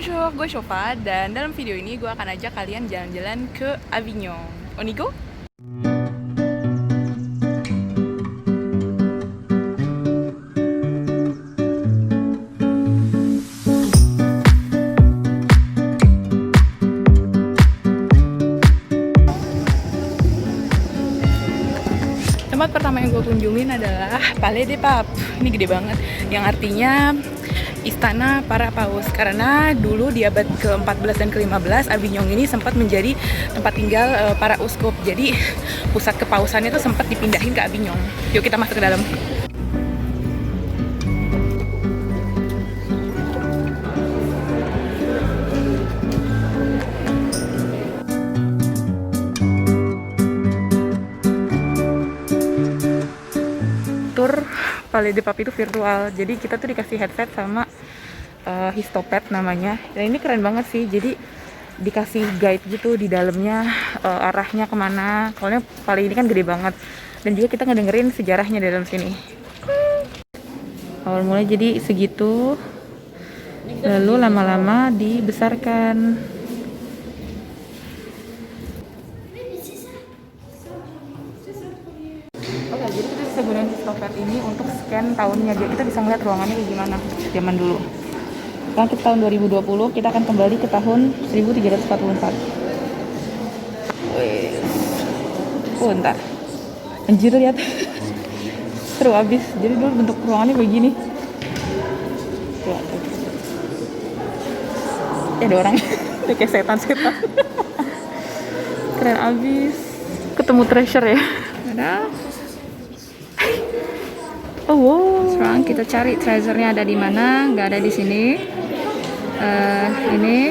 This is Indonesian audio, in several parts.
Bonjour, gue Shova dan dalam video ini gue akan ajak kalian jalan-jalan ke Avignon. On y go? Tempat pertama yang gue kunjungin adalah Palais des Papes. Ini gede banget, yang artinya Istana para Paus, karena dulu di abad ke-14 dan ke-15 Avignon ini sempat menjadi tempat tinggal para uskup. Jadi pusat kepausannya itu sempat dipindahin ke Avignon. Yuk kita masuk ke dalam. Tur Palais des Papes itu virtual, jadi kita tuh dikasih headset sama Histopad namanya. Dan ini keren banget sih, jadi dikasih guide gitu di dalamnya, arahnya kemana. Soalnya Palais ini kan gede banget, dan juga kita ngedengerin sejarahnya di dalam sini. Awal mulai jadi segitu, lalu lama-lama dibesarkan. Oke, jadi kita bisa gunain Histopad ini untuk scan tahunnya. Jadi kita bisa ngeliat ruangannya kayak gimana zaman dulu. Sekarang kita tahun 2020, kita akan kembali ke tahun 1344. Wih. Bentar. Anjir, lihat. Seru abis. Jadi dulu bentuk ruangannya begini. Tuh. Ada orang. Dia kayak setan-setan. Keren abis. Ketemu treasure ya. Ada. Oh wow. Sekarang kita cari treasure-nya ada di mana? Nggak ada di sini. Ini.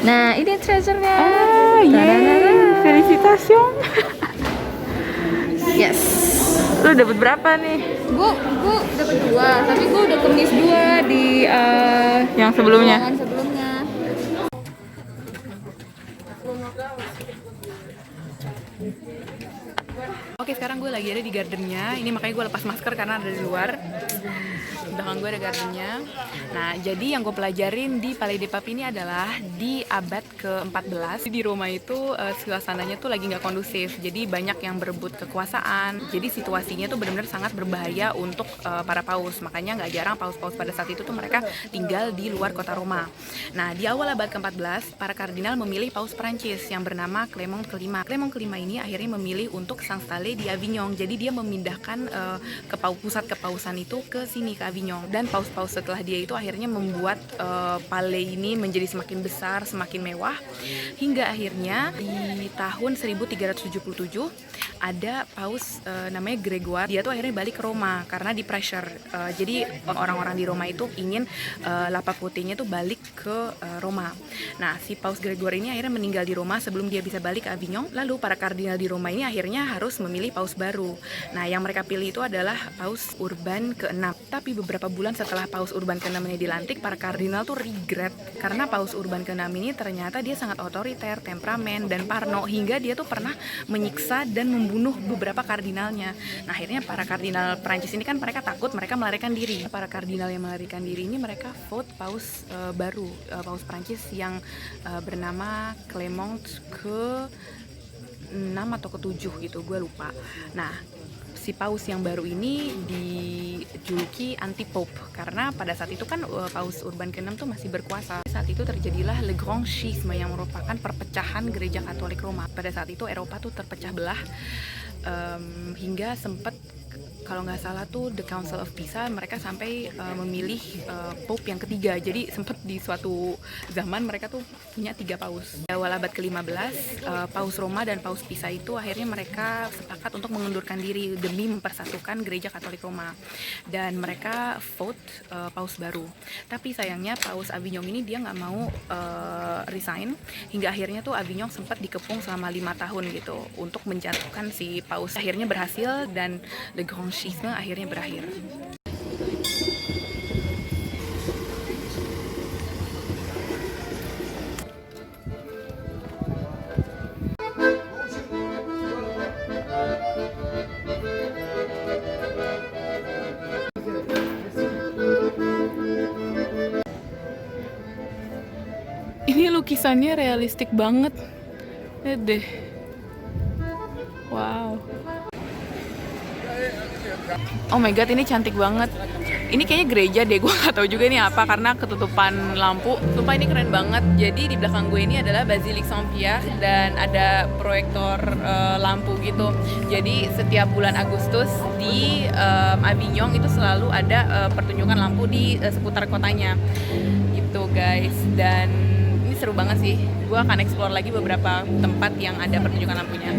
Nah, ini treasure-nya. Ah, yeay. Felicitations. Yes. Lu dapat berapa nih? Gue dapat 2, tapi gue udah kemis 2 di Yang sebelumnya. ruangan sebelumnya. Oke, sekarang gue lagi ada di gardennya. Ini makanya gue lepas masker karena ada di luar. Di belakang gue ada gardennya. Nah, jadi yang gue pelajarin di Palais des Papes ini adalah di abad ke-14 di Roma itu suasananya tuh lagi nggak kondusif. Jadi banyak yang berebut kekuasaan. Jadi situasinya tuh benar-benar sangat berbahaya untuk para paus. Makanya nggak jarang paus-paus pada saat itu tuh mereka tinggal di luar kota Roma. Nah, di awal abad ke-14 para kardinal memilih paus Prancis yang bernama Clement kelima. Clement kelima ini akhirnya memilih untuk s'installer di Avignon. Jadi dia memindahkan pusat kepausan itu ke sini, ke Avignon. Dan paus-paus setelah dia itu akhirnya membuat Palais ini menjadi semakin besar, semakin mewah, hingga akhirnya di tahun 1377 ada paus namanya Gregoire. Dia tuh akhirnya balik ke Roma karena di pressure. Jadi orang-orang di Roma itu ingin Lapa Putihnya tuh balik ke Roma. Nah, si paus Gregoire ini akhirnya meninggal di Roma sebelum dia bisa balik ke Avignon. Lalu para kardinal di Roma ini akhirnya harus memilih paus baru. Nah, yang mereka pilih itu adalah paus Urban ke-6. Tapi beberapa bulan setelah paus Urban ke-6 ini dilantik, para kardinal tuh regret karena paus Urban ke-6 ini ternyata dia sangat otoriter, temperamen, dan parno, hingga dia tuh pernah menyiksa dan membunuh beberapa kardinalnya. Nah, akhirnya para kardinal Prancis ini kan mereka takut, mereka melarikan diri. Para kardinal yang melarikan diri ini mereka vote paus baru, paus Prancis yang bernama Clement ke-6 atau ke-7 gitu, gue lupa. Nah, si paus yang baru ini dijuluki anti-pope karena pada saat itu kan paus Urban ke-6 tuh masih berkuasa. Saat itu terjadilah Le Grand Schisme yang merupakan perpecahan gereja Katolik Roma. Pada saat itu Eropa tuh terpecah belah, hingga sempat kalau nggak salah tuh The Council of Pisa mereka sampai memilih Pope yang ketiga. Jadi sempat di suatu zaman mereka tuh punya 3 paus. Di awal abad ke-15 Paus Roma dan Paus Pisa itu akhirnya mereka sepakat untuk mengundurkan diri demi mempersatukan gereja Katolik Roma, dan mereka vote paus baru. Tapi sayangnya paus Avignon ini dia nggak mau resign, hingga akhirnya tuh Avignon sempat dikepung selama 5 tahun gitu untuk menjatuhkan si paus. Akhirnya berhasil dan Le Grand Schisme akhirnya berakhir. Ini lukisannya realistik banget. Lihat deh. Wow. Oh my god, ini cantik banget. Ini kayaknya gereja deh, gue gak tahu juga ini apa karena ketutupan lampu. Sumpah ini keren banget. Jadi di belakang gue ini adalah Basilique Saint-Pierre dan ada proyektor lampu gitu. Jadi setiap bulan Agustus di Avignon itu selalu ada pertunjukan lampu di seputar kotanya. Gitu guys. Dan ini seru banget sih. Gue akan explore lagi beberapa tempat yang ada pertunjukan lampunya.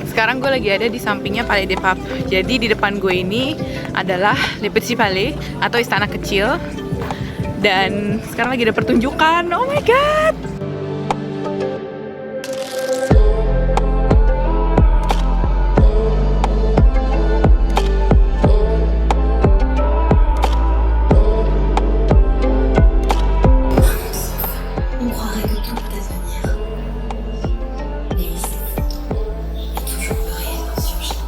Sekarang gue lagi ada di sampingnya Palais des Papes. Jadi di depan gue ini adalah Le Petit Palais atau istana kecil. Dan sekarang lagi ada pertunjukan. Oh my god! On croirait que tout peut advenir. Mais il s'effondre. Et toujours plus rien n'en surgit.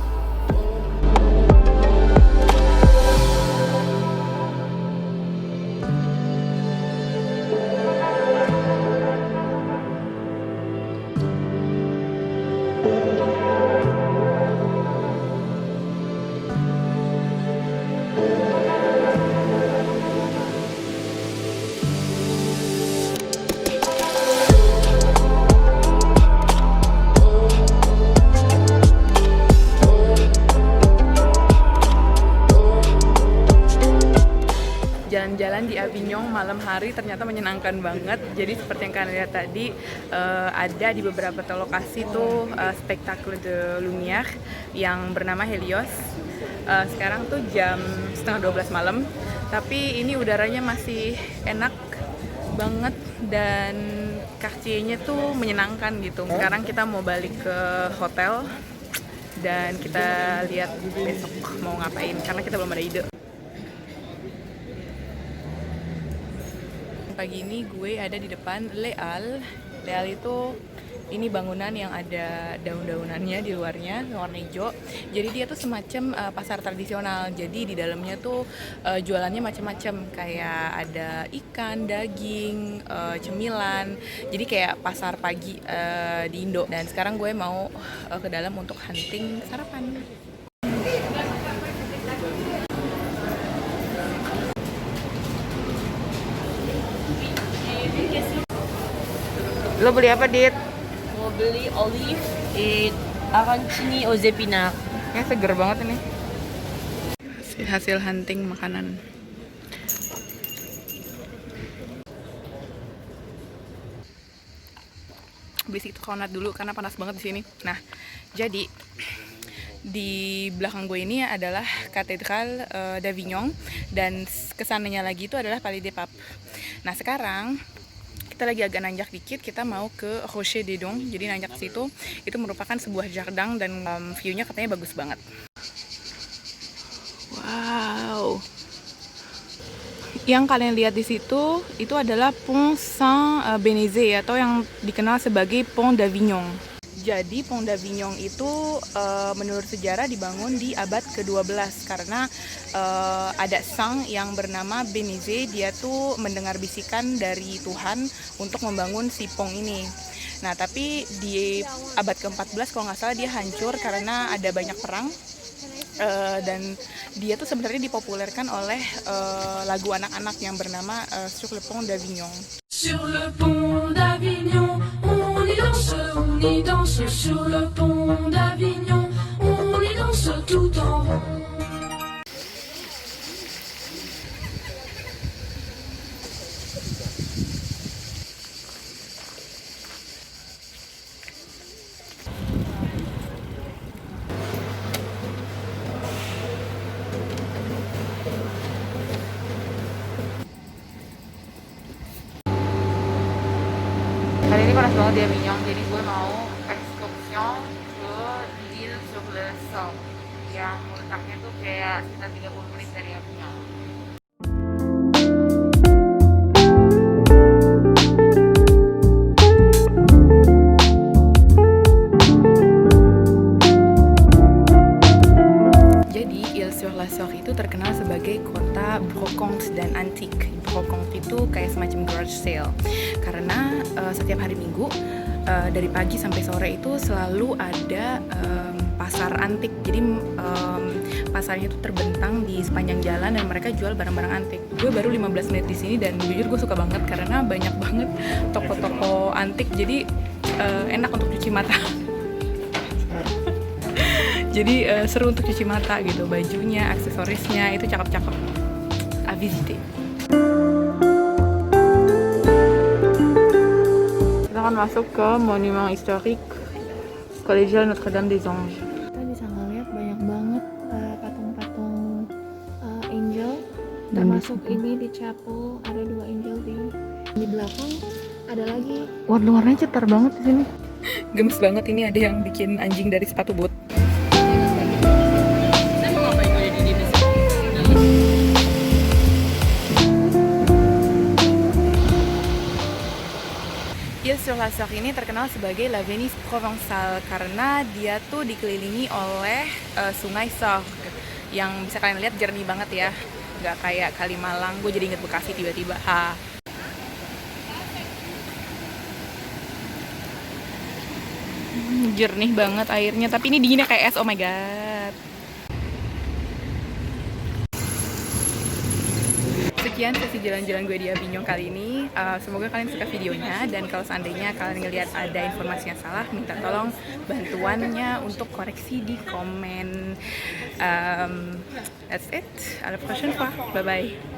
Jalan-jalan di Avignon malam hari ternyata menyenangkan banget. Jadi seperti yang kalian lihat tadi, ada di beberapa lokasi tuh spektakel de lumière yang bernama Helios. Sekarang tuh jam 11:30 malam, tapi ini udaranya masih enak banget dan quartier-nya tuh menyenangkan gitu. Sekarang kita mau balik ke hotel dan kita lihat besok mau ngapain karena kita belum ada ide. Pagi ini gue ada di depan Les Halles. Les Halles itu ini bangunan yang ada daun-daunannya di luarnya, warna hijau. Jadi dia tuh semacam pasar tradisional. Jadi di dalamnya tuh jualannya macam-macam, kayak ada ikan, daging, cemilan. Jadi kayak pasar pagi di Indo. Dan sekarang gue mau ke dalam untuk hunting sarapan. Lo beli apa, Dit? Mau beli olive et arancini aux épinards. Ini seger banget ini. Hasil hunting makanan. Beli sedikit coconut dulu karena panas banget di sini. Nah, jadi di belakang gue ini adalah Katedral d'Avignon dan kesananya lagi itu adalah Palais des Papes. Nah, sekarang kita lagi agak nanjak dikit, kita mau ke Rocher des Dons. Jadi nanjak ke situ, itu merupakan sebuah jardin dan view-nya katanya bagus banget. Wow. Yang kalian lihat di situ itu adalah Pont Saint-Bénézé atau yang dikenal sebagai Pont d'Avignon. Jadi Pont d'Avignon itu menurut sejarah dibangun di abad ke-12 karena ada sang yang bernama Bénézé. Dia tuh mendengar bisikan dari Tuhan untuk membangun si pont ini. Nah, tapi di abad ke-14 kalau nggak salah dia hancur karena ada banyak perang. Dan dia tuh sebenarnya dipopulerkan oleh lagu anak-anak yang bernama Sur le Pont d'Avignon. Sur le pont d'Avignon, on y danse sur le pont d'Avignon, on y danse tout en rond. Hari ini panas banget di Avignon, jadi gue mau excursion ke L'Île sur le Somme yang letaknya tuh kayak sekitar 30 menit dari Avignon. setiap hari Minggu dari pagi sampai sore itu selalu ada pasar antik. Jadi pasarnya itu terbentang di sepanjang jalan dan mereka jual barang-barang antik. Gue baru 15 menit di sini dan jujur gue suka banget karena banyak banget toko-toko antik. Jadi enak untuk cuci mata. Jadi seru untuk cuci mata gitu, bajunya, aksesorisnya itu cakep-cakep. À visiter. Kita akan masuk ke monumen historik Collégiale Notre-Dame des Anges. Kita bisa ngeliat banyak banget patung-patung angel. Termasuk ini di chapel ada 2 angel di belakang ada lagi. Wah, luarnya cetar banget di sini. Gemes banget, ini ada yang bikin anjing dari sepatu bot. Ile-sur-la-Sorgue ini terkenal sebagai La Venise Provençale karena dia tuh dikelilingi oleh sungai Sorgue yang bisa kalian lihat jernih banget ya, nggak kayak Kalimalang. Gue jadi inget Bekasi tiba-tiba. Jernih banget airnya, tapi ini dinginnya kayak es. Oh my god. Sekian sesi jalan-jalan gue di Avignon kali ini. Semoga kalian suka videonya, dan kalau seandainya kalian ngelihat ada informasi yang salah, minta tolong bantuannya untuk koreksi di komen. That's it. À la prochaine fois. Bye bye.